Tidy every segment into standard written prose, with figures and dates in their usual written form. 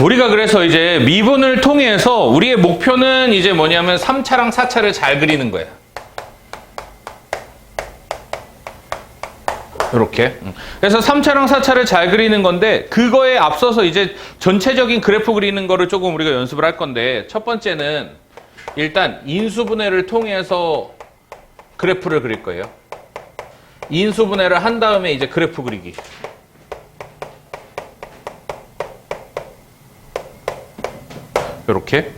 우리가 그래서 이제 미분을 통해서 우리의 목표는 이제 뭐냐면 3차랑 4차를 잘 그리는 거야. 이렇게. 그래서 3차랑 4차를 잘 그리는 건데 그거에 앞서서 이제 전체적인 그래프 그리는 거를 조금 우리가 연습을 할 건데 첫 번째는 일단 인수분해를 통해서 그래프를 그릴 거예요. 인수분해를 한 다음에 이제 그래프 그리기. 이렇게.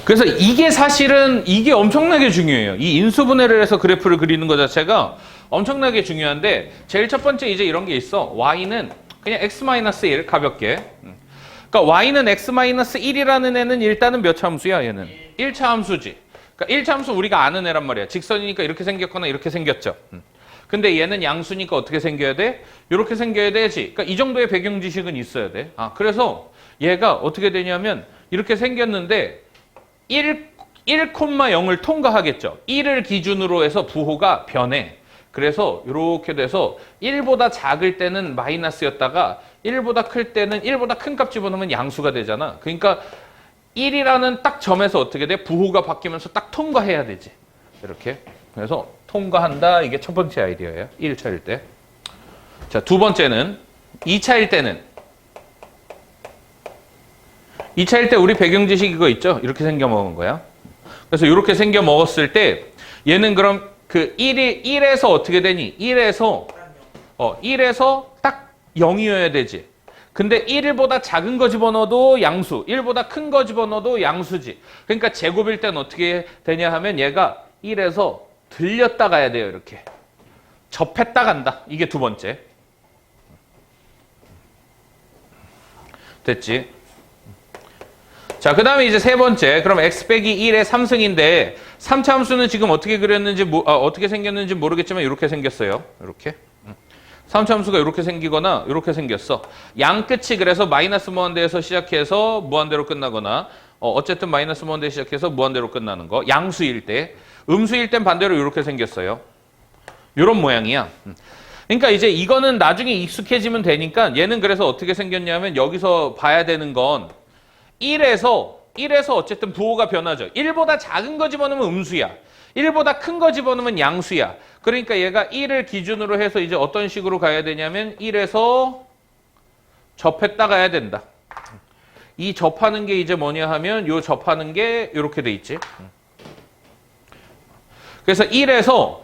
그래서 이게 사실은 이게 엄청나게 중요해요. 이 인수분해를 해서 그래프를 그리는 것 자체가 엄청나게 중요한데 제일 첫 번째 이제 이런 게 있어. y는 그냥 x-1 가볍게. 그러니까 y는 x-1이라는 애는 일단은 몇 차 함수야 얘는? 1차 함수지. 그러니까 1차 함수 우리가 아는 애란 말이야. 직선이니까 이렇게 생겼거나 이렇게 생겼죠. 근데 얘는 양수니까 어떻게 생겨야 돼? 이렇게 생겨야 되지. 그러니까 이 정도의 배경 지식은 있어야 돼. 그래서 얘가 어떻게 되냐면 이렇게 생겼는데 1,0을 통과하겠죠. 1을 기준으로 해서 부호가 변해. 그래서 이렇게 돼서 1보다 작을 때는 마이너스였다가 1보다 클 때는 1보다 큰 값 집어넣으면 양수가 되잖아. 그러니까 1이라는 딱 점에서 어떻게 돼? 부호가 바뀌면서 딱 통과해야 되지. 이렇게. 그래서 통과한다. 이게 첫 번째 아이디어예요. 1차일 때. 자, 두 번째는 2차일 때는 2차일 때 우리 배경 지식 이거 있죠? 이렇게 생겨 먹은 거야. 그래서 이렇게 생겨 먹었을 때 얘는 그럼 그 1에서 어떻게 되니? 1에서 딱 0이어야 되지. 근데 1보다 작은 거 집어넣어도 양수, 1보다 큰 거 집어넣어도 양수지. 그러니까 제곱일 땐 어떻게 되냐 하면 얘가 1에서 들렸다 가야 돼요. 이렇게. 접했다 간다. 이게 두 번째. 됐지? 자, 그 다음에 이제 세 번째. 그럼 x 빼기 1의 3승인데 3차 함수는 지금 어떻게 그렸는지 어떻게 생겼는지 모르겠지만 이렇게 생겼어요. 이렇게. 3차 함수가 이렇게 생기거나 이렇게 생겼어. 양 끝이 그래서 마이너스 무한대에서 시작해서 무한대로 끝나거나 어쨌든 마이너스 무한대 시작해서 무한대로 끝나는 거. 양수일 때. 음수일 땐 반대로 이렇게 생겼어요. 이런 모양이야. 그러니까 이제 이거는 나중에 익숙해지면 되니까 얘는 그래서 어떻게 생겼냐면 여기서 봐야 되는 건 1에서 어쨌든 부호가 변하죠. 1보다 작은 거 집어넣으면 음수야. 1보다 큰 거 집어넣으면 양수야. 그러니까 얘가 1을 기준으로 해서 이제 어떤 식으로 가야 되냐면 1에서 접했다 가야 된다. 이 접하는 게 이제 뭐냐 하면 요 접하는 게 이렇게 돼 있지. 그래서 1에서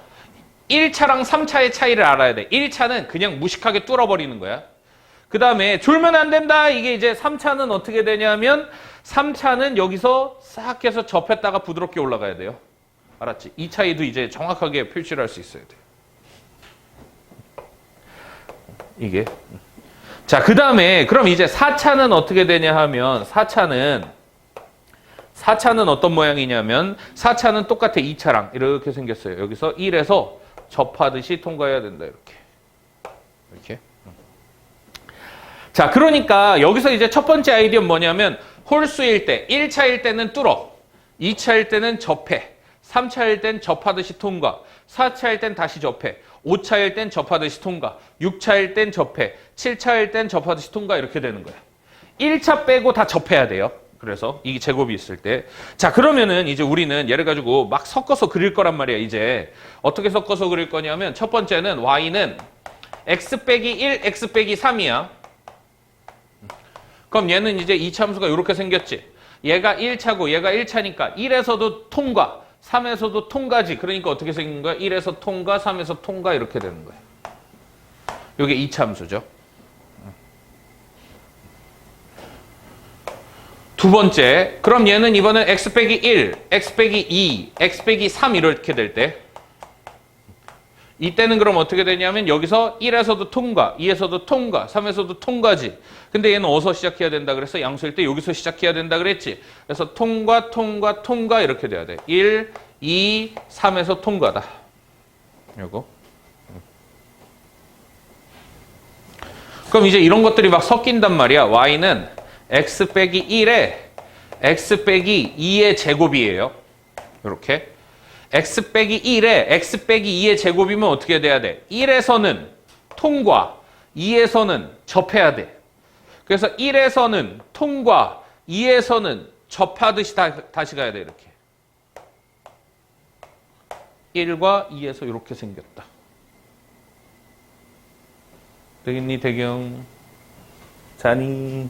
1차랑 3차의 차이를 알아야 돼. 1차는 그냥 무식하게 뚫어버리는 거야. 그 다음에 졸면 안 된다. 이게 이제 3차는 어떻게 되냐면 3차는 여기서 싹 해서 접했다가 부드럽게 올라가야 돼요. 알았지? 이 차이도 이제 정확하게 표시를 할 수 있어야 돼. 이게. 자, 그 다음에 그럼 이제 4차는 어떻게 되냐 하면 4차는 어떤 모양이냐면 4차는 똑같아. 2차랑 이렇게 생겼어요. 여기서 1에서 접하듯이 통과해야 된다. 이렇게. 자, 그러니까 여기서 이제 첫 번째 아이디어는 뭐냐면 홀수일 때, 1차일 때는 뚫어, 2차일 때는 접해, 3차일 땐 접하듯이 통과, 4차일 땐 다시 접해, 5차일 땐 접하듯이 통과, 6차일 땐 접해, 7차일 땐 접하듯이 통과 이렇게 되는 거야. 1차 빼고 다 접해야 돼요. 그래서 이 제곱이 있을 때. 자, 그러면은 이제 우리는 얘를 가지고 막 섞어서 그릴 거란 말이야. 이제 어떻게 섞어서 그릴 거냐면 첫 번째는 y는 x 빼기 1, x 빼기 3이야. 그럼 얘는 이제 2차 함수가 이렇게 생겼지. 얘가 1차고 얘가 1차니까 1에서도 통과, 3에서도 통과지. 그러니까 어떻게 생긴 거야? 1에서 통과, 3에서 통과 이렇게 되는 거야. 이게 2차 함수죠. 두 번째, 그럼 얘는 이번엔 x 빼기 1, x 빼기 2, x 빼기 3 이렇게 될 때 이때는 그럼 어떻게 되냐면 여기서 1에서도 통과, 2에서도 통과, 3에서도 통과지. 근데 얘는 어디서 시작해야 된다 그랬어? 양수일 때 여기서 시작해야 된다 그랬지. 그래서 통과, 통과, 통과 이렇게 돼야 돼. 1, 2, 3에서 통과다. 요거. 그럼 이제 이런 것들이 막 섞인단 말이야. y는 x 빼기 1에 x 빼기 2의 제곱이에요. 이렇게. x 빼기 1에 x 빼기 2의 제곱이면 어떻게 돼야 돼? 1에서는 통과, 2에서는 접해야 돼. 그래서 1에서는 통과, 2에서는 접하듯이 다시 가야 돼. 이렇게. 1과 2에서 이렇게 생겼다. 되겠니, 대경? 자니?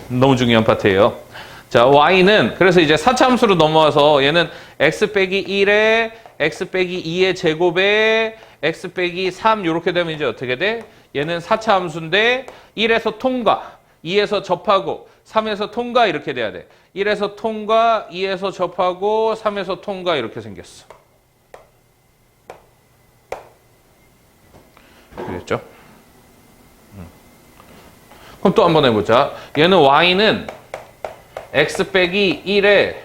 너무 중요한 파트예요. 자, y는 그래서 이제 4차 함수로 넘어와서 얘는 x 빼기 1에 x 빼기 2의 제곱에 x 빼기 3 이렇게 되면 이제 어떻게 돼? 얘는 4차 함수인데 1에서 통과, 2에서 접하고 3에서 통과 이렇게 돼야 돼. 1에서 통과, 2에서 접하고 3에서 통과 이렇게 생겼어. 그랬죠? 그럼 또 한번 해보자. 얘는 y는 x 빼기 1의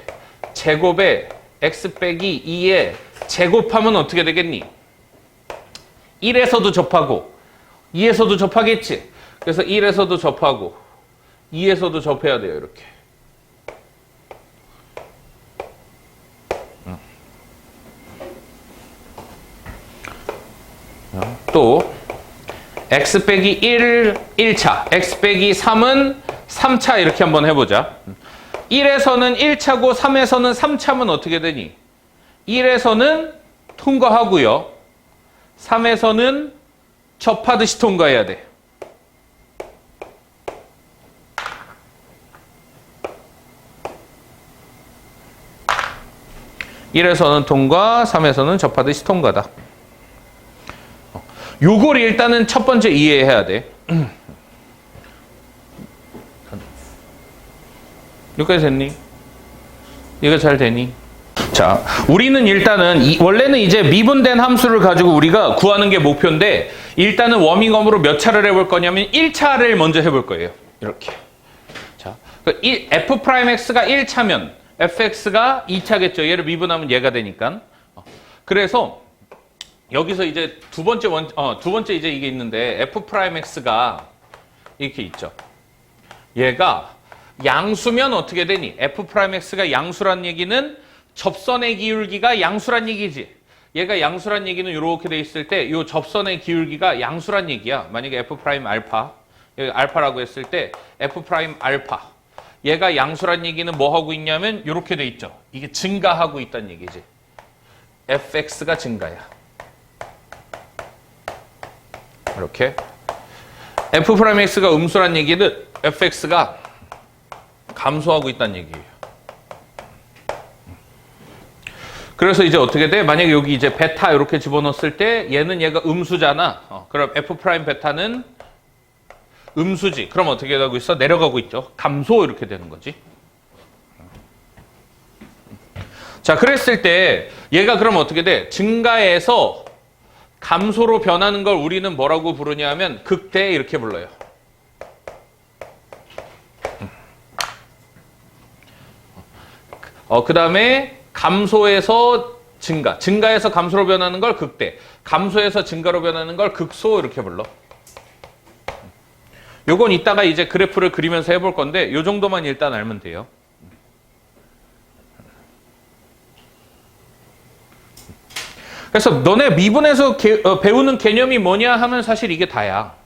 제곱에 x 빼기 2의 제곱하면 어떻게 되겠니? 1에서도 접하고 2에서도 접하겠지. 그래서 1에서도 접하고 2에서도 접해야 돼요. 이렇게. 또 x 빼기 1, 1차, x 빼기 3은 3차 이렇게 한번 해보자. 1에서는 1차고 3에서는 3차면 어떻게 되니? 1에서는 통과하고요. 3에서는 접하듯이 통과해야 돼. (1에서는) 통과, 3에서는 접하듯이 통과다. 요걸 일단은 첫 번째 이해해야 돼. 여기까지 됐니? 이거 잘 되니? 자, 우리는 일단은 원래는 이제 미분된 함수를 가지고 우리가 구하는 게 목표인데 일단은 워밍업으로 몇 차를 해볼 거냐면 1차를 먼저 해볼 거예요. 이렇게. 자, f'x가 1차면 fx가 2차겠죠. 얘를 미분하면 얘가 되니까. 그래서 여기서 이제 두 번째 이제 이게 있는데 f'x가 이렇게 있죠. 얘가 양수면 어떻게 되니? f'x가 양수란 얘기는 접선의 기울기가 양수란 얘기지. 얘가 양수란 얘기는 이렇게 돼 있을 때 이 접선의 기울기가 양수란 얘기야. 만약에 f'알파, 여기 알파라고 했을 때 f'알파. 얘가 양수란 얘기는 뭐 하고 있냐면 이렇게 돼 있죠. 이게 증가하고 있다는 얘기지. fx가 증가야. 이렇게. f'x가 음수란 얘기는 fx가 감소하고 있다는 얘기예요. 그래서 이제 어떻게 돼? 만약에 여기 이제 베타 이렇게 집어넣었을 때 얘는 얘가 음수잖아. 그럼 f' 베타는 음수지. 그럼 어떻게 하고 있어? 내려가고 있죠. 감소 이렇게 되는 거지. 자, 그랬을 때 얘가 그럼 어떻게 돼? 증가해서 감소로 변하는 걸 우리는 뭐라고 부르냐 하면 극대 이렇게 불러요. 그 다음에 감소에서 증가, 증가에서 감소로 변하는 걸 극대, 감소에서 증가로 변하는 걸 극소 이렇게 불러. 요건 이따가 이제 그래프를 그리면서 해볼 건데 요 정도만 일단 알면 돼요. 그래서 너네 미분에서 배우는 개념이 뭐냐 하면 사실 이게 다야.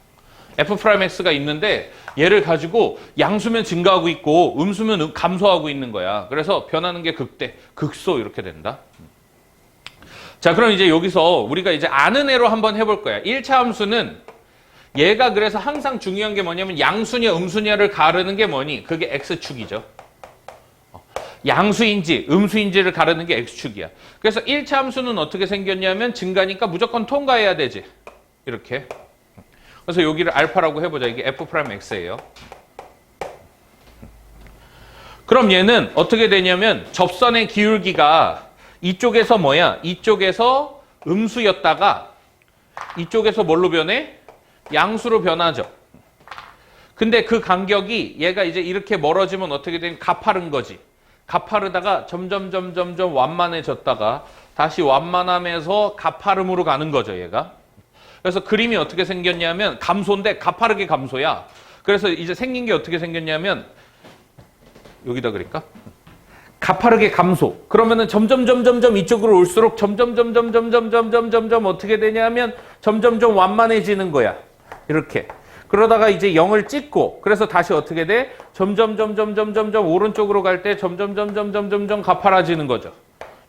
f'x가 있는데 얘를 가지고 양수면 증가하고 있고 음수면 감소하고 있는 거야. 그래서 변하는 게 극대, 극소 이렇게 된다. 자, 그럼 이제 여기서 우리가 이제 아는 애로 한번 해볼 거야. 1차 함수는 얘가 그래서 항상 중요한 게 뭐냐면 양수냐 음수냐를 가르는 게 뭐니? 그게 x축이죠. 양수인지 음수인지를 가르는 게 x축이야. 그래서 1차 함수는 어떻게 생겼냐면 증가니까 무조건 통과해야 되지. 이렇게. 그래서 여기를 알파라고 해보자. 이게 f'x예요. 그럼 얘는 어떻게 되냐면 접선의 기울기가 이쪽에서 뭐야? 이쪽에서 음수였다가 이쪽에서 뭘로 변해? 양수로 변하죠. 근데 그 간격이 얘가 이제 이렇게 멀어지면 어떻게 되면 가파른 거지. 가파르다가 점점 완만해졌다가 다시 완만하면서 가파름으로 가는 거죠, 얘가. 그래서 그림이 어떻게 생겼냐면 감소인데 가파르게 감소야. 그래서 이제 생긴 게 어떻게 생겼냐면 여기다 그릴까? 가파르게 감소. 그러면은 점점 이쪽으로 올수록 점점 어떻게 되냐면 점점 완만해지는 거야. 이렇게. 그러다가 이제 0을 찍고 그래서 다시 어떻게 돼? 점점 오른쪽으로 갈 때 점점 가파라지는 거죠.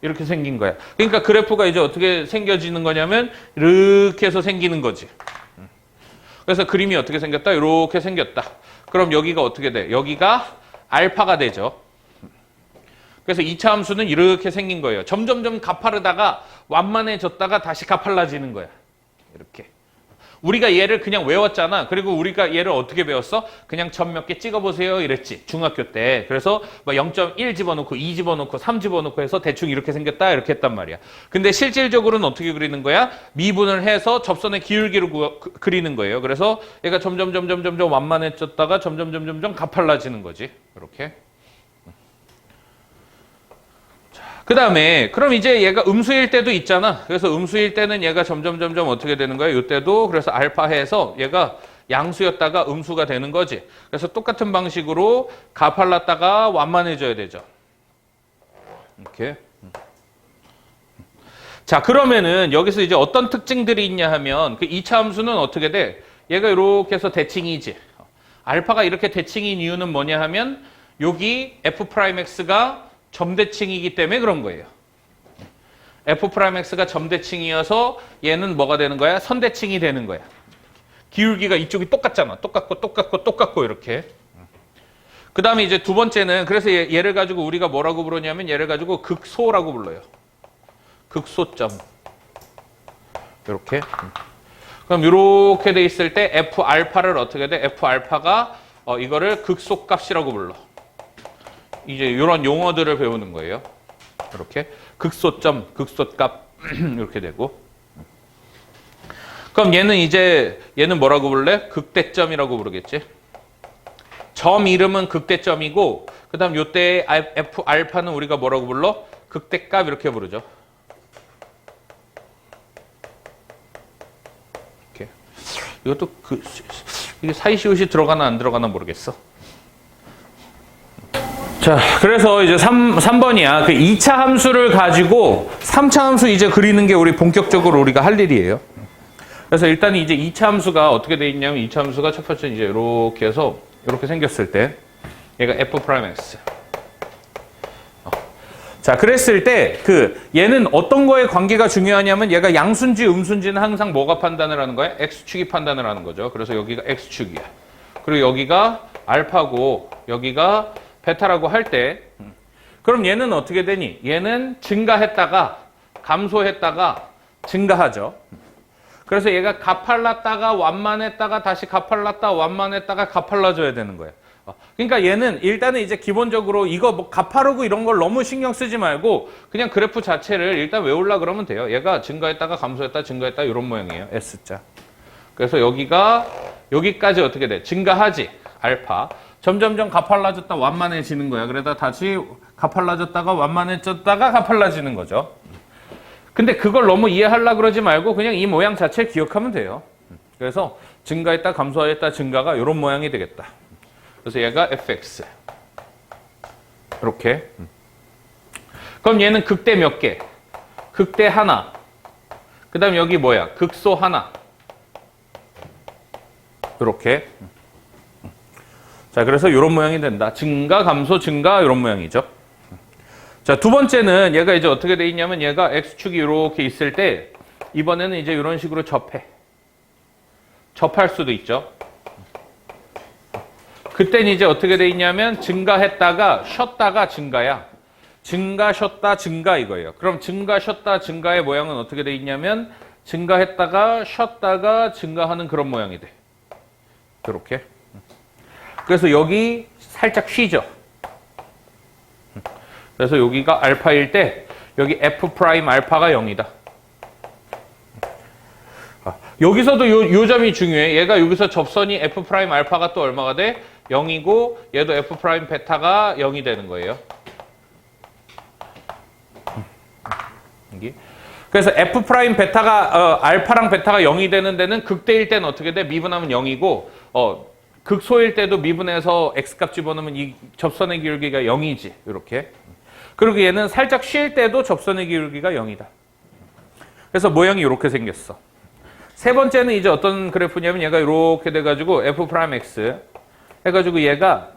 이렇게 생긴 거야. 그러니까 그래프가 이제 어떻게 생겨지는 거냐면 이렇게 해서 생기는 거지. 그래서 그림이 어떻게 생겼다? 이렇게 생겼다. 그럼 여기가 어떻게 돼? 여기가 알파가 되죠. 그래서 2차 함수는 이렇게 생긴 거예요. 점점 가파르다가 완만해졌다가 다시 가팔라지는 거야. 이렇게. 우리가 얘를 그냥 외웠잖아. 그리고 우리가 얘를 어떻게 배웠어? 그냥 점 몇 개 찍어보세요 이랬지. 중학교 때. 그래서 막 0.1 집어넣고 2 집어넣고 3 집어넣고 해서 대충 이렇게 생겼다 이렇게 했단 말이야. 근데 실질적으로는 어떻게 그리는 거야? 미분을 해서 접선의 기울기를 그리는 거예요. 그래서 얘가 점점 완만해졌다가 점점 가팔라지는 거지. 이렇게. 그 다음에 그럼 이제 얘가 음수일 때도 있잖아. 그래서 음수일 때는 얘가 점점 어떻게 되는 거야? 이때도 그래서 알파 해서 얘가 양수였다가 음수가 되는 거지. 그래서 똑같은 방식으로 가팔랐다가 완만해져야 되죠. 이렇게. 자, 그러면은 여기서 이제 어떤 특징들이 있냐 하면 그 2차 함수는 어떻게 돼? 얘가 이렇게 해서 대칭이지. 알파가 이렇게 대칭인 이유는 뭐냐 하면 여기 f'x가 점대칭이기 때문에 그런 거예요. f'x가 점대칭이어서 얘는 뭐가 되는 거야? 선대칭이 되는 거야. 기울기가 이쪽이 똑같잖아. 똑같고 이렇게. 그 다음에 이제 두 번째는 그래서 얘를 가지고 우리가 뭐라고 부르냐면 얘를 가지고 극소라고 불러요. 극소점. 이렇게. 그럼 이렇게 돼 있을 때 f알파를 어떻게 돼? f알파가 이거를 극소값이라고 불러. 이제 이런 용어들을 배우는 거예요. 이렇게 극소점, 극소값 이렇게 되고. 그럼 얘는 뭐라고 부를래? 극대점이라고 부르겠지. 점 이름은 극대점이고 그다음 요때 f 알파는 우리가 뭐라고 불러? 극대값 이렇게 부르죠. 이렇게. 이것도 이게 사이시옷이 들어가나 안 들어가나 모르겠어. 자, 그래서 이제 3번이야. 그 2차 함수를 가지고 3차 함수 이제 그리는 게 우리 본격적으로 우리가 할 일이에요. 그래서 일단 이제 2차 함수가 어떻게 돼 있냐면 2차 함수가 첫 번째 이제 이렇게 해서 이렇게 생겼을 때 얘가 f'x. 자, 그랬을 때 얘는 어떤 거에 관계가 중요하냐면 얘가 양수인지 음수인지는 항상 뭐가 판단을 하는 거야? x축이 판단을 하는 거죠. 그래서 여기가 x축이야. 그리고 여기가 알파고 여기가 베타라고 할 때 그럼 얘는 어떻게 되니? 얘는 증가했다가 감소했다가 증가하죠. 그래서 얘가 가팔랐다가 완만했다가 다시 가팔랐다 완만했다가 가팔라져야 되는 거예요. 그러니까 얘는 일단은 이제 기본적으로 이거 뭐 가파르고 이런 걸 너무 신경 쓰지 말고 그냥 그래프 자체를 일단 외우려 그러면 돼요. 얘가 증가했다가 감소했다 증가했다 이런 모양이에요. S자. 그래서 여기까지 어떻게 돼? 증가하지. 알파. 점점 가팔라졌다 완만해지는 거야. 그러다 다시 가팔라졌다가 완만해졌다가 가팔라지는 거죠. 근데 그걸 너무 이해하려고 그러지 말고 그냥 이 모양 자체를 기억하면 돼요. 그래서 증가했다 감소했다 증가가 이런 모양이 되겠다. 그래서 얘가 fx. 이렇게. 그럼 얘는 극대 몇 개? 극대 하나. 그 다음 여기 뭐야? 극소 하나. 이렇게. 자, 그래서 이런 모양이 된다. 증가, 감소, 증가 이런 모양이죠. 자, 두 번째는 얘가 이제 어떻게 돼 있냐면 얘가 x축이 이렇게 있을 때 이번에는 이제 이런 식으로 접할 수도 있죠. 그때는 이제 어떻게 돼 있냐면 증가했다가 쉬었다가 증가야. 증가, 쉬었다, 증가 이거예요. 그럼 증가, 쉬었다, 증가의 모양은 어떻게 돼 있냐면 증가했다가 쉬었다가 증가하는 그런 모양이 돼. 이렇게. 그래서 여기 살짝 쉬죠. 그래서 여기가 알파일 때 여기 f 프라임 알파가 0이다. 여기서도 요 점이 중요해. 얘가 여기서 접선이 f 프라임 알파가 또 얼마가 돼? 0이고 얘도 f 프라임 베타가 0이 되는 거예요. 여기. 그래서 f 프라임 베타가 알파랑 베타가 0이 되는 데는 극대일 때는 어떻게 돼? 미분하면 0이고 극소일 때도 미분해서 x값 집어넣으면 이 접선의 기울기가 0이지. 이렇게. 그리고 얘는 살짝 쉴 때도 접선의 기울기가 0이다. 그래서 모양이 이렇게 생겼어. 세 번째는 이제 어떤 그래프냐면 얘가 이렇게 돼가지고 f 프라임 x 해가지고 얘가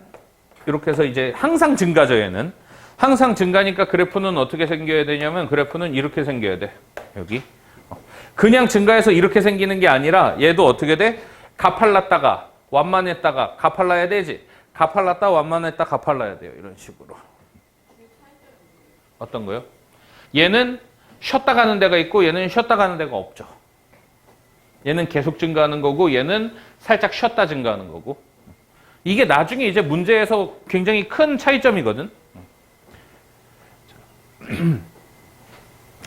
이렇게 해서 이제 항상 증가죠. 얘는 항상 증가니까 그래프는 어떻게 생겨야 되냐면 그래프는 이렇게 생겨야 돼. 여기 그냥 증가해서 이렇게 생기는 게 아니라 얘도 어떻게 돼? 가팔랐다가 완만했다가 가팔라야 되지. 가팔랐다 완만했다 가팔라야 돼요. 이런 식으로. 어떤 거요? 얘는 쉬었다 가는 데가 있고 얘는 쉬었다 가는 데가 없죠. 얘는 계속 증가하는 거고 얘는 살짝 쉬었다 증가하는 거고. 이게 나중에 이제 문제에서 굉장히 큰 차이점이거든.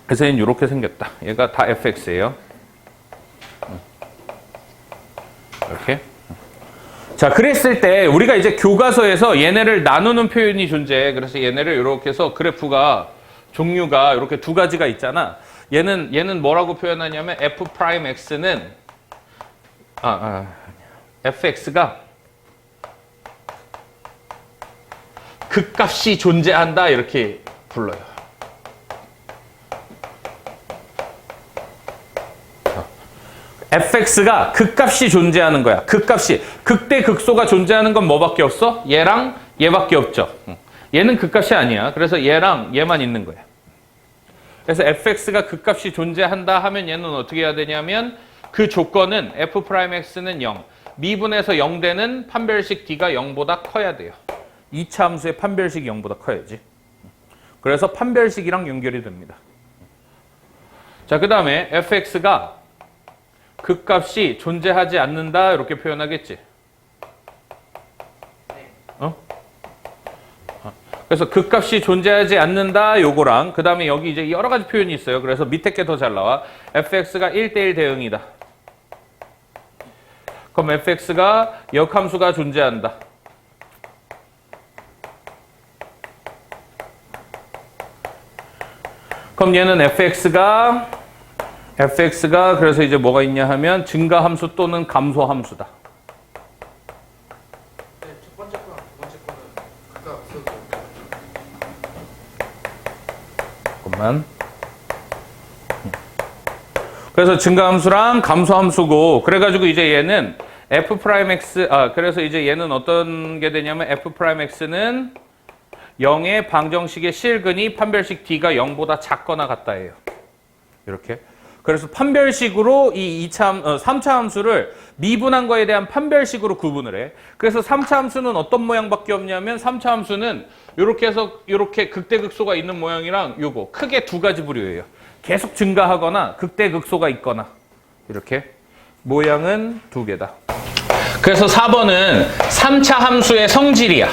그래서 얘는 이렇게 생겼다. 얘가 다 fx예요. 이렇게. 자, 그랬을 때 우리가 이제 교과서에서 얘네를 나누는 표현이 존재해. 그래서 얘네를 이렇게 해서 그래프가 종류가 이렇게 두 가지가 있잖아. 얘는 뭐라고 표현하냐면 f 프라임 x는 fx가 극값이 존재한다 이렇게 불러요. fx가 극값이 존재하는 거야. 극값이. 극대 극소가 존재하는 건 뭐밖에 없어? 얘랑 얘밖에 없죠. 얘는 극값이 아니야. 그래서 얘랑 얘만 있는 거야. 그래서 fx가 극값이 존재한다 하면 얘는 어떻게 해야 되냐면 그 조건은 f'x는 0. 미분에서 0되는 판별식 d가 0보다 커야 돼요. 2차 함수의 판별식이 0보다 커야지. 그래서 판별식이랑 연결이 됩니다. 자, 그 다음에 fx가 극값이 존재하지 않는다 이렇게 표현하겠지. 그래서 극값이 존재하지 않는다 요거랑 그 다음에 여기 이제 여러 가지 표현이 있어요. 그래서 밑에 게 더 잘 나와. fx가 1대1 대응이다. 그럼 fx가 역함수가 존재한다. 그럼 얘는 fx가 그래서 이제 뭐가 있냐 하면 증가함수 또는 감소함수다. 네, 첫 번째 거랑 두 번째 거는 각각 없어도 잠깐만. 그래서 증가함수랑 감소함수고 그래가지고 이제 얘는 f'x 그래서 이제 얘는 어떤 게 되냐면 f'x는 0의 방정식의 실근이 판별식 d가 0보다 작거나 같다예요. 이렇게. 그래서 판별식으로 이 3차 함수를 미분한 거에 대한 판별식으로 구분을 해. 그래서 3차 함수는 어떤 모양밖에 없냐면 3차 함수는 이렇게 해서 이렇게 극대극소가 있는 모양이랑 요거 크게 두 가지 부류예요. 계속 증가하거나 극대극소가 있거나 이렇게 모양은 두 개다. 그래서 4번은 3차 함수의 성질이야.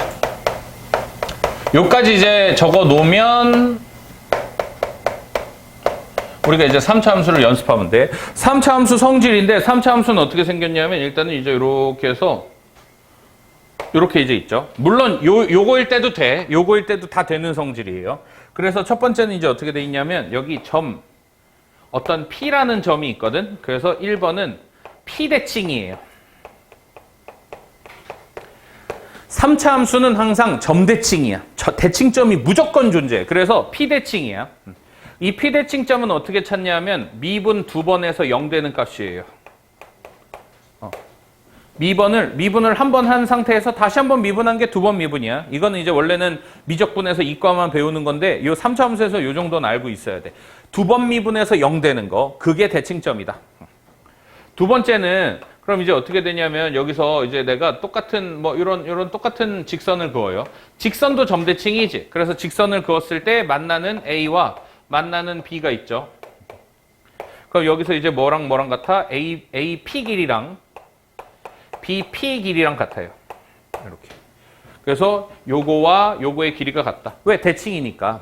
요까지 이제 적어 놓으면 우리가 이제 3차 함수를 연습하면 돼. 3차 함수 성질인데 3차 함수는 어떻게 생겼냐면 일단은 이제 이렇게 해서 이렇게 이제 있죠. 물론 요거일 때도 돼. 요거일 때도 다 되는 성질이에요. 그래서 첫 번째는 이제 어떻게 돼 있냐면 여기 점 어떤 P라는 점이 있거든. 그래서 1번은 P 대칭이에요. 3차 함수는 항상 점 대칭이야. 대칭점이 무조건 존재해. 그래서 P 대칭이야. 이 P대칭점은 어떻게 찾냐면 미분 2번에서 0 되는 값이에요. 미분을 한 번 한 상태에서 다시 한 번 미분한 게 2번 미분이야. 이거는 이제 원래는 미적분에서 이과만 배우는 건데 이 3차 함수에서 이 정도는 알고 있어야 돼. 2번 미분에서 0 되는 거 그게 대칭점이다. 두 번째는 그럼 이제 어떻게 되냐면 여기서 이제 내가 똑같은 뭐 이런 똑같은 직선을 그어요. 직선도 점대칭이지. 그래서 직선을 그었을 때 만나는 A와 만나는 B가 있죠. 그럼 여기서 이제 뭐랑 같아? AP 길이랑 BP 길이랑 같아요. 이렇게. 그래서 요거와 요거의 길이가 같다. 왜? 대칭이니까.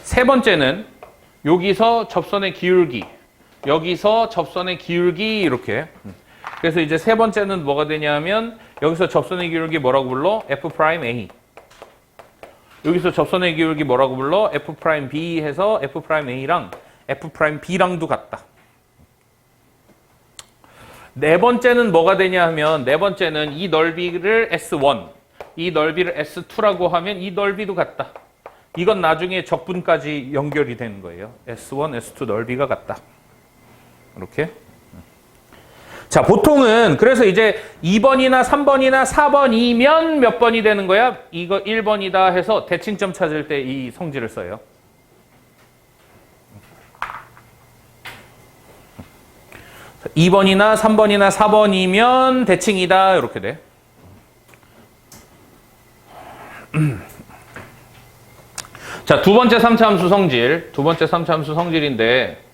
세 번째는 여기서 접선의 기울기, 여기서 접선의 기울기 이렇게. 그래서 이제 세 번째는 뭐가 되냐면 여기서 접선의 기울기 뭐라고 불러? F'A. 여기서 접선의 기울기 뭐라고 불러? F'B 해서 F'A랑 F'B랑도 같다. 네 번째는 뭐가 되냐 하면 네 번째는 이 넓이를 S1, 이 넓이를 S2라고 하면 이 넓이도 같다. 이건 나중에 적분까지 연결이 되는 거예요. S1, S2 넓이가 같다. 이렇게. 자, 보통은 그래서 이제 2번이나 3번이나 4번이면 몇 번이 되는 거야? 이거 1번이다 해서 대칭점 찾을 때 이 성질을 써요. 자, 2번이나 3번이나 4번이면 대칭이다 이렇게 돼. 자, 두 번째 3차 함수 성질. 두 번째 3차 함수 성질인데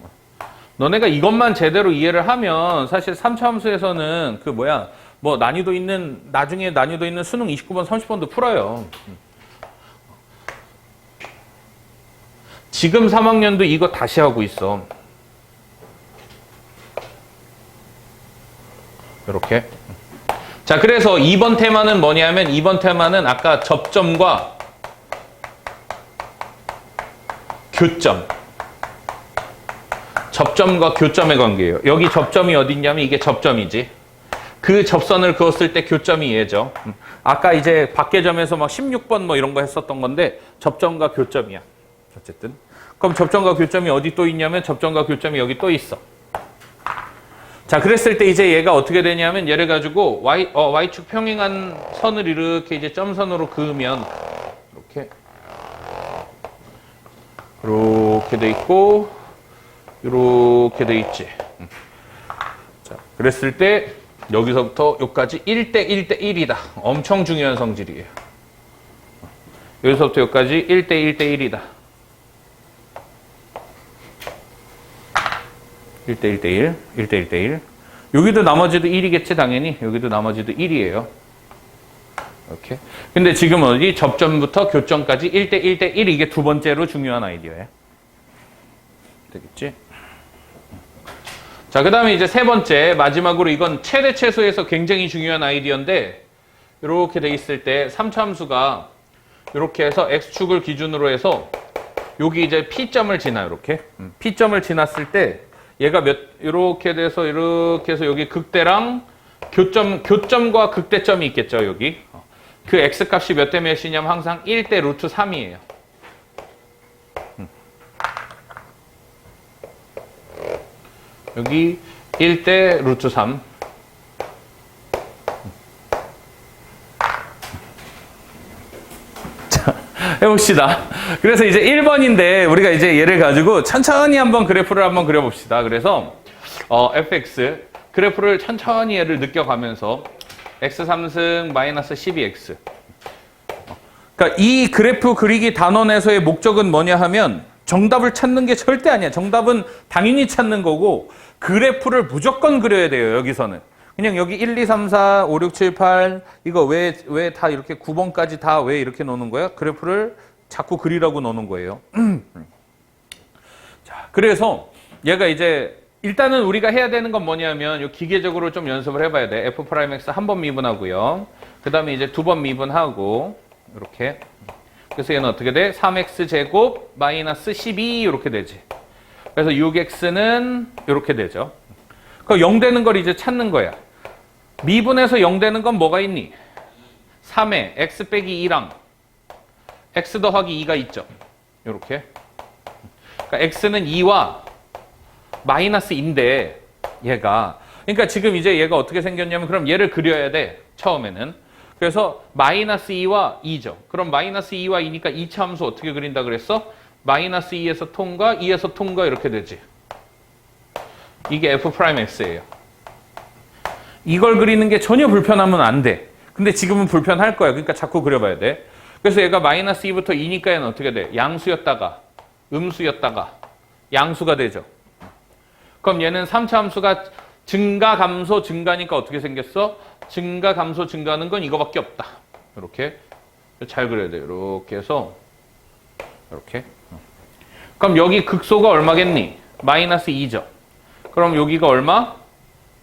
너네가 이것만 제대로 이해를 하면 사실 3차 함수에서는 그 뭐야 뭐 난이도 있는 나중에 난이도 있는 수능 29번 30번도 풀어요. 지금 3학년도 이거 다시 하고 있어. 이렇게. 자, 그래서 2번 테마는 뭐냐면 2번 테마는 아까 접점과 교점. 접점과 교점의 관계예요. 여기 접점이 어디 있냐면 이게 접점이지. 그 접선을 그었을 때 교점이 얘죠. 아까 이제 밖에점에서 막 16번 뭐 이런 거 했었던 건데 접점과 교점이야. 어쨌든. 그럼 접점과 교점이 어디 또 있냐면 접점과 교점이 여기 또 있어. 자, 그랬을 때 이제 얘가 어떻게 되냐면 얘를 가지고 Y축 평행한 선을 이렇게 이제 점선으로 그으면 이렇게 돼 있고 이렇게 돼 있지. 자, 그랬을 때 여기서부터 여기까지 1대 1대 1이다. 엄청 중요한 성질이에요. 여기서부터 여기까지 1대 1대 1이다. 1대 1대 1, 1대 1대 1. 여기도 나머지도 1이겠지 당연히. 여기도 나머지도 1이에요. 이렇게. 근데 지금 어디 접점부터 교점까지 1대 1대 1 이게 두 번째로 중요한 아이디어예요. 되겠지? 자, 그 다음에 이제 세 번째, 마지막으로 이건 최대 최소에서 굉장히 중요한 아이디어인데 이렇게 돼 있을 때 3차 함수가 이렇게 해서 x축을 기준으로 해서 여기 이제 P점을 지나 이렇게 P점을 지났을 때 얘가 이렇게 돼서 이렇게 해서 여기 극대랑 교점과 극대점이 있겠죠, 여기. 그 x값이 몇 대 몇이냐면 항상 1대 루트 3이에요. 여기 1대 루트 3. 자, 해봅시다. 그래서 이제 1번인데 우리가 이제 얘를 가지고 천천히 한번 그래프를 한번 그려봅시다. 그래서 fx 그래프를 천천히 얘를 느껴가면서 x3승 마이너스 12x. 그러니까 이 그래프 그리기 단원에서의 목적은 뭐냐 하면 정답을 찾는 게 절대 아니야. 정답은 당연히 찾는 거고 그래프를 무조건 그려야 돼요. 여기서는. 그냥 여기 1, 2, 3, 4, 5, 6, 7, 8 이거 왜 다 이렇게 9번까지 다 왜 이렇게 놓는 거야? 그래프를 자꾸 그리라고 놓는 거예요. 자, 그래서 얘가 이제 일단은 우리가 해야 되는 건 뭐냐면 요 기계적으로 좀 연습을 해봐야 돼. f'x 한 번 미분하고요. 그 다음에 이제 두 번 미분하고 이렇게. 그래서 얘는 어떻게 돼? 3x 제곱 마이너스 12 이렇게 되지. 그래서 6x는 이렇게 되죠. 그 0 되는 걸 이제 찾는 거야. 미분해서 0 되는 건 뭐가 있니? 3에 x 빼기 2랑 x 더하기 2가 있죠. 이렇게. 그러니까 x는 2와 마이너스인데 얘가. 그러니까 지금 이제 얘가 어떻게 생겼냐면 그럼 얘를 그려야 돼. 처음에는. 그래서 마이너스 2와 2죠. 그럼 마이너스 2와 2니까 2차 함수 어떻게 그린다 그랬어? 마이너스 2에서 통과, 2에서 통과 이렇게 되지. 이게 f'x예요. 이걸 그리는 게 전혀 불편하면 안 돼. 근데 지금은 불편할 거야. 그러니까 자꾸 그려봐야 돼. 그래서 얘가 마이너스 2부터 2니까 얘는 어떻게 돼? 양수였다가 음수였다가 양수가 되죠. 그럼 얘는 3차 함수가 증가, 감소, 증가니까 어떻게 생겼어? 증가, 감소, 증가하는 건 이거밖에 없다. 이렇게 잘 그려야 돼요. 이렇게 해서 이렇게. 그럼 여기 극소가 얼마겠니? 마이너스 2죠. 그럼 여기가 얼마?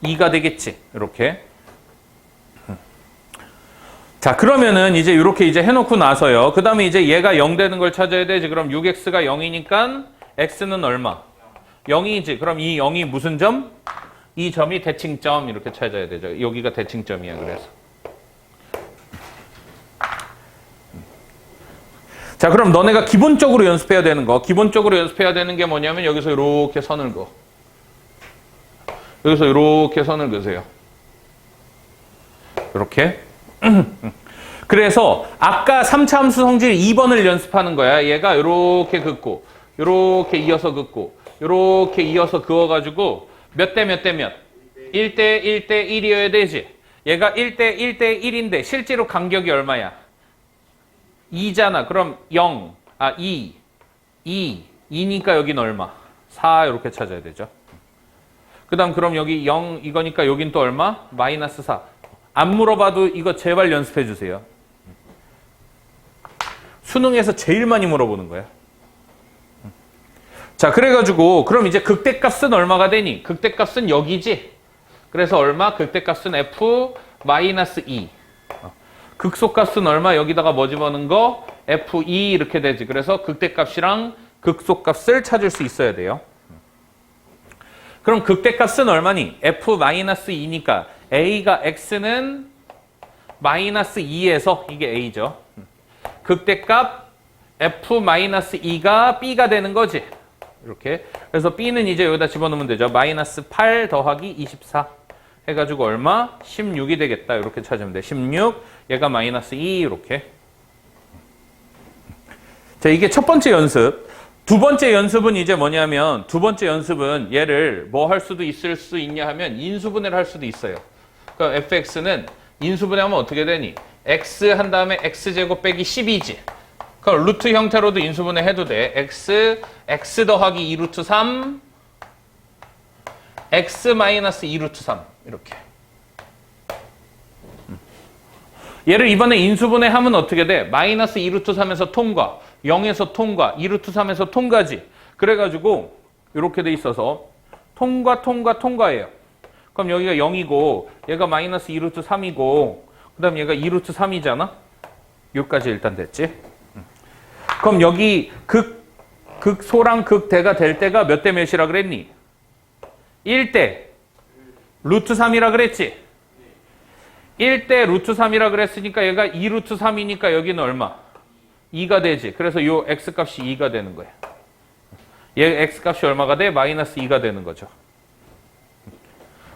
2가 되겠지. 이렇게. 자, 그러면은 이제 이렇게 이제 해놓고 나서요. 그 다음에 이제 얘가 0 되는 걸 찾아야 되지. 그럼 6x가 0이니까 x는 얼마? 0이지. 그럼 이 0이 무슨 점? 이 점이 대칭점 이렇게 찾아야 되죠. 여기가 대칭점이야. 그래서. 자, 그럼 너네가 기본적으로 연습해야 되는 거. 기본적으로 연습해야 되는 게 뭐냐면 여기서 이렇게 선을 그어. 여기서 이렇게 선을 그으세요. 이렇게. 그래서 아까 3차 함수 성질 2번을 연습하는 거야. 얘가 이렇게 긋고 이렇게 이어서 긋고 이렇게 이어서 그어가지고 몇 대 몇 대 몇? 1대 1대 1이어야 되지. 얘가 1대 1대 1인데 실제로 간격이 얼마야? 2잖아. 그럼 0, 2, 2니까 여긴 얼마? 4 이렇게 찾아야 되죠. 그 다음 그럼 여기 0 이거니까 여긴 또 얼마? 마이너스 4. 안 물어봐도 이거 제발 연습해 주세요. 수능에서 제일 많이 물어보는 거야. 자, 그래가지고 그럼 이제 극대값은 얼마가 되니? 극대값은 여기지. 그래서 얼마? 극대값은 f-2. 극소값은 얼마? 여기다가 뭐 집어넣은 거? f2 이렇게 되지. 그래서 극대값이랑 극소값을 찾을 수 있어야 돼요. 그럼 극대값은 얼마니? f-2니까 a가 x는 마이너스 2에서 이게 a죠. 극대값 f-2가 b가 되는 거지. 이렇게. 그래서 b는 이제 여기다 집어넣으면 되죠. 마이너스 8 더하기 24 해가지고 얼마? 16이 되겠다. 이렇게 찾으면 돼. 16, 얘가 마이너스 2 이렇게. 자, 이게 첫 번째 연습. 두 번째 연습은 이제 뭐냐면 두 번째 연습은 얘를 뭐 할 수도 있을 수 있냐 하면 인수분해를 할 수도 있어요. 그럼 fx는 인수분해하면 어떻게 되니? x 한 다음에 x제곱 빼기 12지. 그럼 루트 형태로도 인수분해 해도 돼. x 더하기 2 루트 3 x 마이너스 2 루트 3 이렇게. 얘를 이번에 인수분해 하면 어떻게 돼? 마이너스 2 루트 3에서 통과, 0에서 통과, 2 루트 3에서 통과지. 그래가지고 이렇게 돼 있어서 통과예요. 그럼 여기가 0이고 얘가 마이너스 2 루트 3이고 그 다음 얘가 2 루트 3이잖아? 여기까지 일단 됐지? 그럼 여기 극소랑 극대가 될 때가 몇 대 몇이라 그랬니? 1대 루트 3이라 그랬지? 1대 루트 3이라 그랬으니까 얘가 2 루트 3이니까 여기는 얼마? 2가 되지. 그래서 요 x값이 2가 되는 거야. 얘 x값이 얼마가 돼? 마이너스 2가 되는 거죠.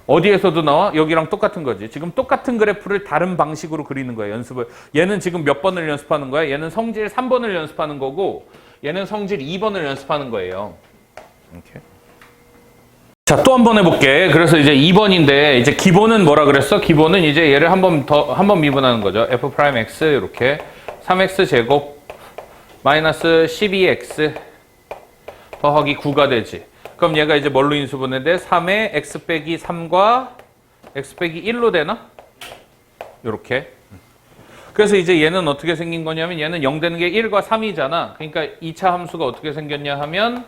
어디에서도 나와? 여기랑 똑같은 거지. 지금 똑같은 그래프를 다른 방식으로 그리는 거야, 연습을. 얘는 지금 몇 번을 연습하는 거야? 얘는 성질 3번을 연습하는 거고 얘는 성질 2번을 연습하는 거예요. 이렇게. 자, 또 한 번 해볼게. 그래서 이제 2번인데 이제 기본은 뭐라 그랬어? 기본은 이제 얘를 한 번 미분하는 거죠. f'(x) 이렇게 3x 제곱 마이너스 12x 더하기 9가 되지. 그럼 얘가 이제 뭘로 인수분해 돼? 3에 x 빼기 3과 x 빼기 1로 되나? 요렇게. 그래서 이제 얘는 어떻게 생긴 거냐면 얘는 0 되는 게 1과 3이잖아. 그러니까 2차 함수가 어떻게 생겼냐 하면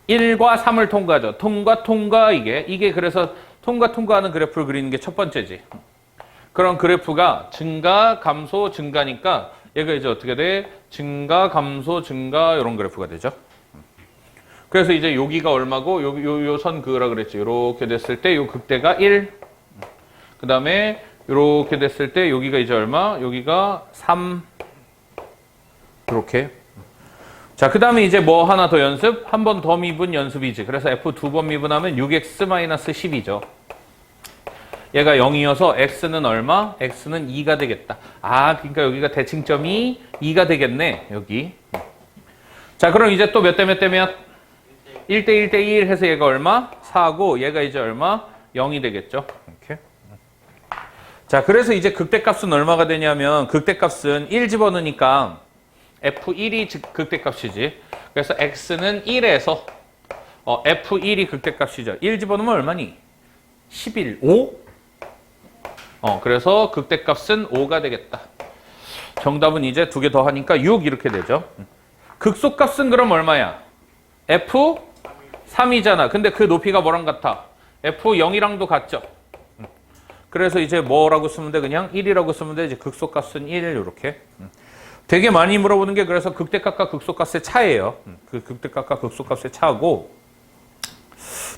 1과 3을 통과하죠. 통과 이게 그래서 통과하는 그래프를 그리는 게 첫 번째지. 그런 그래프가 증가, 감소, 증가니까 얘가 이제 어떻게 돼? 증가, 감소, 증가 이런 그래프가 되죠. 그래서 이제 여기가 얼마고 요 선 그으라 그랬지. 이렇게 됐을 때 요 극대가 1. 그 다음에 이렇게 됐을 때 여기가 이제 얼마? 여기가 3. 이렇게. 자, 그 다음에 이제 뭐 하나 더 연습? 한 번 더 미분 연습이지. 그래서 f 2번 미분하면 6x-10이죠. 얘가 0이어서 x는 얼마? x는 2가 되겠다. 그러니까 여기가 대칭점이 2가 되겠네. 여기. 자, 그럼 이제 또 몇 대 몇 대 몇? 1대 1대 1 해서 얘가 얼마? 4고 얘가 이제 얼마? 0이 되겠죠. 이렇게. 자, 그래서 이제 극대값은 얼마가 되냐면 극대값은 1 집어넣으니까 f1이 극대값이지. 그래서 x는 1에서 f1이 극대값이죠. 1 집어넣으면 얼마니? 11, 5? 그래서 극대값은 5가 되겠다. 정답은 이제 두 개 더 하니까 6 이렇게 되죠. 극소값은 그럼 얼마야? f3이잖아. 근데 그 높이가 뭐랑 같아? f0이랑도 같죠. 그래서 이제 뭐라고 쓰면 돼? 그냥 1이라고 쓰면 돼. 이제 극소값은 1 이렇게. 되게 많이 물어보는 게 그래서 극대값과 극소값의 차이예요. 그 극대값과 극소값의 차고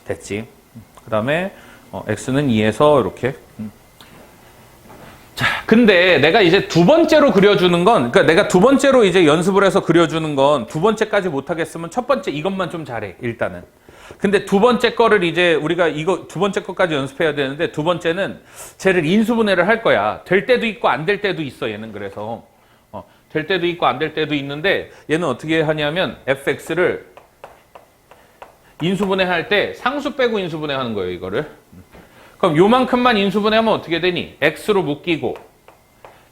됐지. 그 다음에 x는 2에서 이렇게. 자, 근데 내가 이제 두 번째로 그려주는 건, 그러니까 내가 두 번째로 이제 연습을 해서 그려주는 건 두 번째까지 못하겠으면 첫 번째 이것만 좀 잘해, 일단은. 근데 두 번째 거를 이제 우리가 이거 두 번째 거까지 연습해야 되는데 두 번째는 쟤를 인수분해를 할 거야. 될 때도 있고 안 될 때도 있어, 얘는. 그래서 될 때도 있고 안 될 때도 있는데 얘는 어떻게 하냐면 fx를 인수분해할 때 상수 빼고 인수분해하는 거예요, 이거를. 그럼 요만큼만 인수분해하면 어떻게 되니? x로 묶이고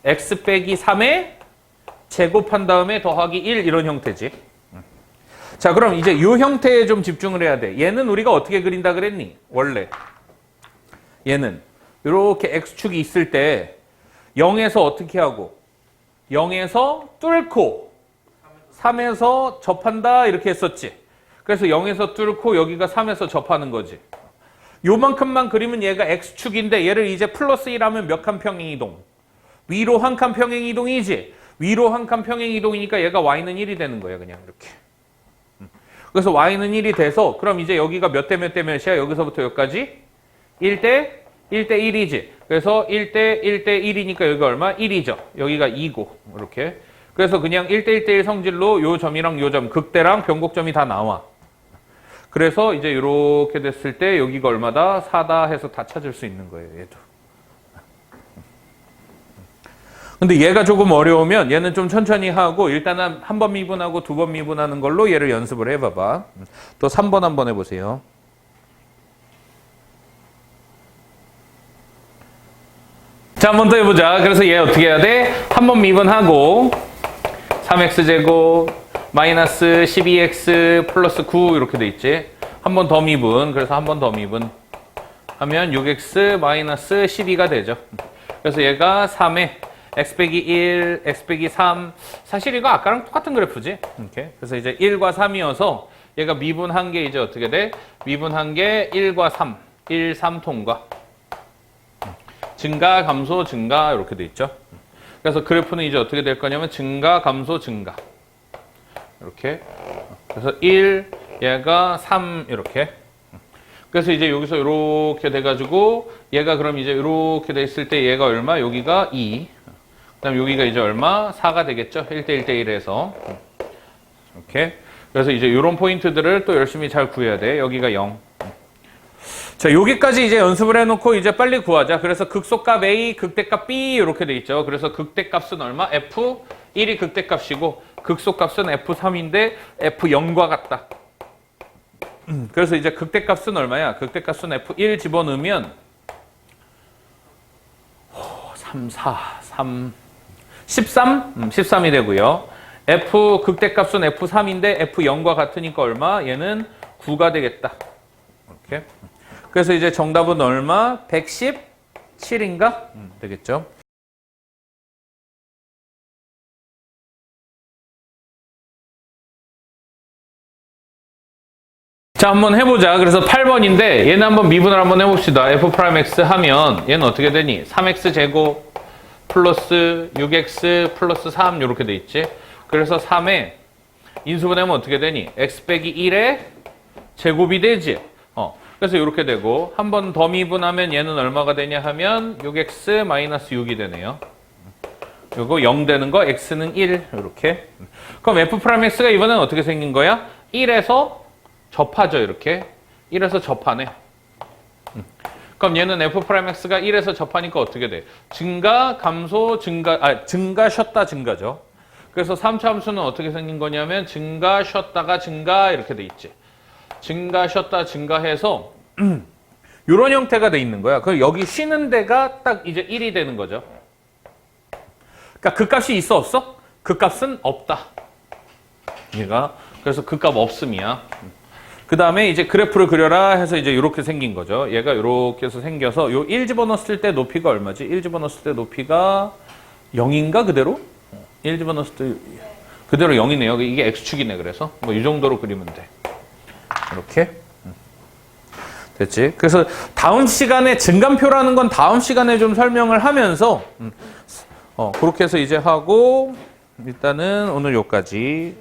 x 빼기 3에 제곱한 다음에 더하기 1 이런 형태지. 자, 그럼 이제 이 형태에 좀 집중을 해야 돼. 얘는 우리가 어떻게 그린다 그랬니? 원래 얘는 이렇게 x축이 있을 때 0에서 어떻게 하고 0에서 뚫고 3에서 접한다 이렇게 했었지. 그래서 0에서 뚫고 여기가 3에서 접하는 거지. 요만큼만 그리면 얘가 x축인데 얘를 이제 플러스 1하면 몇 칸 평행이동? 위로 한 칸 평행이동이지. 위로 한 칸 평행이동이니까 얘가 y는 1이 되는 거야, 그냥 이렇게. 그래서 y는 1이 돼서 그럼 이제 여기가 몇 대 몇 대 몇이야? 여기서부터 여기까지 1대 1이지. 그래서 1대 1이니까 여기가 얼마? 1이죠. 여기가 2고 이렇게. 그래서 그냥 1대 1 성질로 요 점이랑 요 점, 극대랑 변곡점이 다 나와. 그래서 이제 이렇게 됐을 때 여기가 얼마다? 4다 해서 다 찾을 수 있는 거예요, 얘도. 근데 얘가 조금 어려우면 얘는 좀 천천히 하고 일단은 한 번 미분하고 두 번 미분하는 걸로 얘를 연습을 해봐봐. 또 3번 한번 해보세요. 자, 한번 더 해보자. 그래서 얘 어떻게 해야 돼? 한 번 미분하고 3x제곱 마이너스 12x 플러스 9 이렇게 돼 있지. 한 번 더 미분. 그래서 한 번 더 미분 하면 6x 마이너스 12가 되죠. 그래서 얘가 3에 x 빼기 1, x 빼기 3. 사실 이거 아까랑 똑같은 그래프지. 이렇게. 그래서 이제 1과 3이어서 얘가 미분한 게 이제 어떻게 돼? 미분한 게 1과 3. 1, 3 통과. 증가, 감소, 증가 이렇게 돼 있죠. 그래서 그래프는 이제 어떻게 될 거냐면 증가, 감소, 증가. 이렇게. 그래서 1, 얘가 3 이렇게. 그래서 이제 여기서 이렇게 돼가지고 얘가 그럼 이제 이렇게 됐을 때 얘가 얼마? 여기가 2. 그다음 여기가 이제 얼마? 4가 되겠죠. 1대 1대 1에서. 이렇게. 그래서 이제 이런 포인트들을 또 열심히 잘 구해야 돼. 여기가 0. 자, 여기까지 이제 연습을 해놓고 이제 빨리 구하자. 그래서 극소값 A, 극대값 B 이렇게 돼 있죠. 그래서 극대값은 얼마? F1이 극대값이고 극소값은 F3인데 F0과 같다. 그래서 이제 극대값은 얼마야? 극대값은 F1 집어넣으면 13이 되고요. F 극대값은 F3인데 F0과 같으니까 얼마? 얘는 9가 되겠다. 이렇게. 그래서 이제 정답은 얼마? 117인가? 되겠죠. 자, 한번 해보자. 그래서 8번인데 얘는 한번 미분을 한번 해봅시다. F'X 하면 얘는 어떻게 되니? 3x 제곱 플러스 6x 플러스 3 이렇게 돼 있지. 그래서 3에 인수분해하면 어떻게 되니? x 빼기 1의 제곱이 되지. 그래서 이렇게 되고 한 번 더 미분하면 얘는 얼마가 되냐 하면 6x 마이너스 6이 되네요. 요거 0 되는 거 x는 1 이렇게. 그럼 F'X가 이번엔 어떻게 생긴 거야? 1에서 접하죠, 이렇게. 1에서 접하네. 그럼 얘는 F'X가 1에서 접하니까 어떻게 돼? 증가, 감소, 증가, 증가, 쉬었다, 증가죠. 그래서 3차 함수는 어떻게 생긴 거냐면 증가, 쉬었다가 증가 이렇게 돼 있지. 증가, 쉬었다, 증가해서 이런 형태가 돼 있는 거야. 그럼 여기 쉬는 데가 딱 이제 1이 되는 거죠. 그러니까 그 값이 있어, 없어? 그 값은 없다. 얘가. 그래서 그 값 없음이야. 그 다음에 이제 그래프를 그려라 해서 이제 이렇게 생긴 거죠. 얘가 이렇게 해서 생겨서 요 1 집어넣었을 때 높이가 얼마지? 1 집어넣었을 때 높이가 0인가 그대로? 1 집어넣었을 때 그대로 0이네요. 이게 x축이네. 그래서 뭐 이 정도로 그리면 돼. 이렇게. 됐지? 그래서 다음 시간에 증감표라는 건 다음 시간에 좀 설명을 하면서 그렇게 해서 이제 하고 일단은 오늘 여기까지.